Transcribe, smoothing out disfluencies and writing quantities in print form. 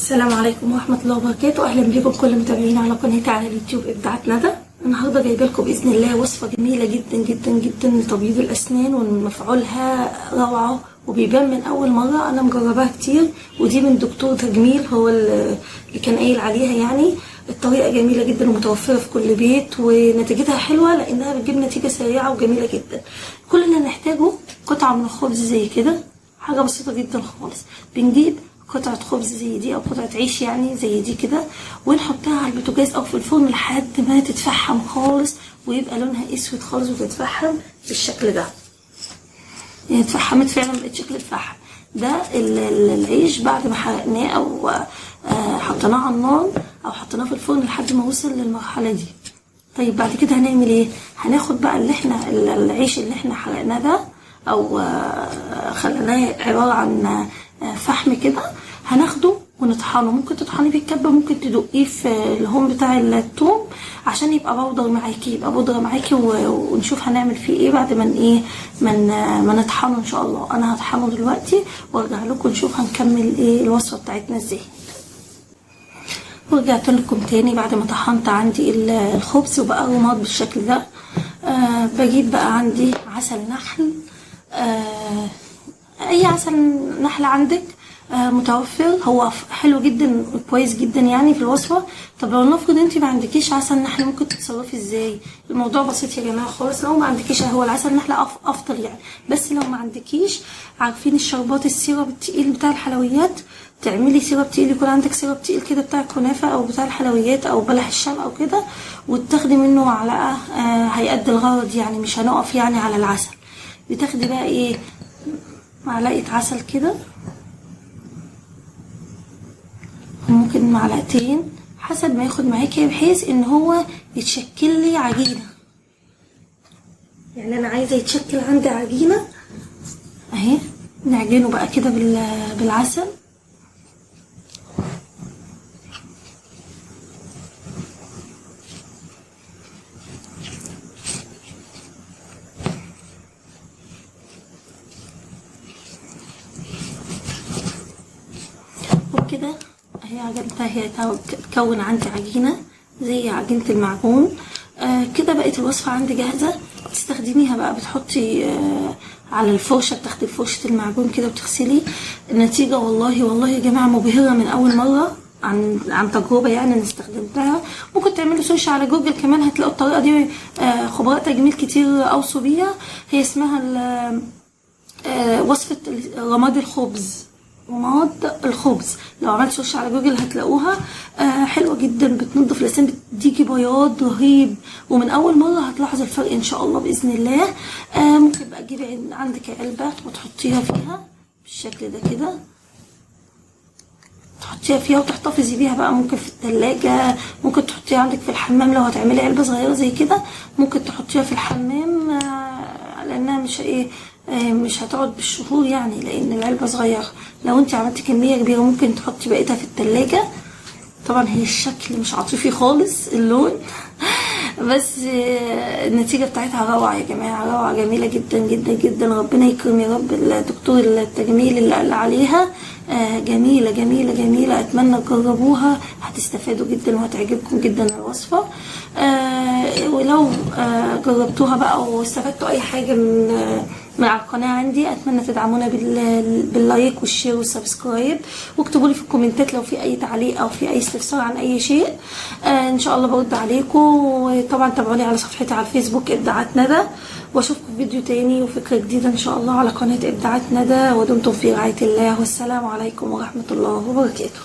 السلام عليكم ورحمة الله وبركاته. أهلا بكم كل متابعينا على قناتي على اليوتيوب إبداعات ندى. النهاردة جايبه لكم بإذن الله وصفة جميلة جدا جدا جدا لتبييض الأسنان، ومفعولها روعة وبيبان من أول مرة. أنا مجرباها كتير، ودي من دكتور تجميل هو اللي كان قايل عليها. يعني الطريقة جميلة جدا ومتوفرة في كل بيت، ونتيجتها حلوة لأنها بتجيب نتيجة سريعة وجميلة جدا. كل اللي نحتاجه قطعة من الخبز زي كده، حاجة بسيطة جدا خالص. بنجيب قطعة خبز زي دي او قطعة عيش يعني زي دي كده، ونحطها على البوتاجاز او في الفرن لحد ما تتفحم خالص ويبقى لونها اسود خالص وتتفحم بالشكل ده. يعني اتفحمت فعلا، بقت شكل الفحم ده. العيش بعد ما حرقناه او حطيناه على النار او حطيناه في الفرن لحد ما وصل للمرحلة دي. طيب بعد كده هنعمل ايه؟ هناخد بقى العيش اللي احنا حرقناه ده او خليناه عبارة عن فحم كده، هناخده ونطحنه. ممكن تطحنيه في الكبه، ممكن تدقيه في الهون بتاع الثوم عشان يبقى بودر معاكي، يبقى بودره معاكي. ونشوف هنعمل فيه ايه بعد ما نطحنه ان شاء الله. انا هطحنه دلوقتي وارجع لكم نشوف هنكمل ايه الوصفه بتاعتنا ازاي. ورجعت لكم تاني بعد ما طحنت عندي الخبز وبقى رماد بالشكل ده. بجيب بقى عندي عسل نحل، اي عسل نحل عندك متوفر، هو حلو جدا كويس جدا يعني في الوصفه. طب لو نفرض انت ما عندكيش عسل نحل، ممكن تتصرفي ازاي؟ الموضوع بسيط يا جماعه خالص. لو ما عندكيش، هو العسل النحل افضل يعني، بس لو ما عندكيش، عارفين الشربات السيرب التقيل بتاع الحلويات، تعملي سيرب تقيل، يكون عندك سيرب تقيل كده بتاع الكنافه او بتاع الحلويات او بلح الشام او كده، وتاخدي منه معلقه هيأدي الغرض يعني، مش هنقف يعني على العسل. بتاخدي بقى ايه؟ معلقه عسل كده، ممكن معلقتين حسب ما ياخد معاكي، بحيث ان هو يتشكل لي عجينه. يعني انا عايزه يتشكل عندي عجينه اهي. نعجنه بقى كده بالعسل. وكده اهي عجنتها، هي تكون عندي عجينه زي عجينه المعجون. كده بقت الوصفه عندي جاهزه. تستخدميها بقى، بتحطي على الفرشه، بتاخدي فرشه المعجون كده وتغسلي. النتيجه والله والله يا جماعه مبهره من اول مره، عن تجربه يعني انا استخدمتها. ممكن تعملوا سيرش على جوجل كمان، هتلاقوا الطريقه دي. خبراء تجميل كتير اوصوا بيها. هي اسمها وصفه رماد الخبز، رماد الخبز. لو عملت سيرش على جوجل هتلاقوها. حلوه جدا، بتنضف الاسنان، بتديكي بياض رهيب، ومن اول مره هتلاحظ الفرق ان شاء الله باذن الله. ممكن بقى تجيبي عندك علبه وتحطيها فيها بالشكل ده كده، تحطيها فيها وتحتفظي بيها بقى. ممكن في الثلاجه، ممكن تحطيها عندك في الحمام. لو هتعملي علبه صغيره زي كده ممكن تحطيها في الحمام، لانها مش هتقعد بالشهور يعني، لان العلبه صغيره. لو انت عملتي كميه كبيره ممكن تحطي بقيتها في الثلاجه. طبعا هي الشكل مش عاطفي خالص اللون بس النتيجه بتاعتها روعه يا جماعه، روعه جميله جدا جدا جدا. ربنا يكرم يا رب الدكتور التجميل اللي قال عليها. جميله جميله جميله. اتمنى تجربوها، هتستفادوا جدا وهتعجبكم جدا الوصفه. ولو جربتوها بقى واستفدتوا اي حاجه من على القناه عندي، اتمنى تدعمونا باللايك والشير والسبسكرايب، واكتبوا لي في الكومنتات لو في اي تعليق او في اي استفسار عن اي شيء. ان شاء الله برد عليكم. وطبعا تابعوني على صفحتي على الفيسبوك ابداعات ندى، واشوفكم في فيديو تاني وفكره جديده ان شاء الله على قناه ابداعات ندى. ودمتم في رعايه الله، والسلام عليكم ورحمه الله وبركاته.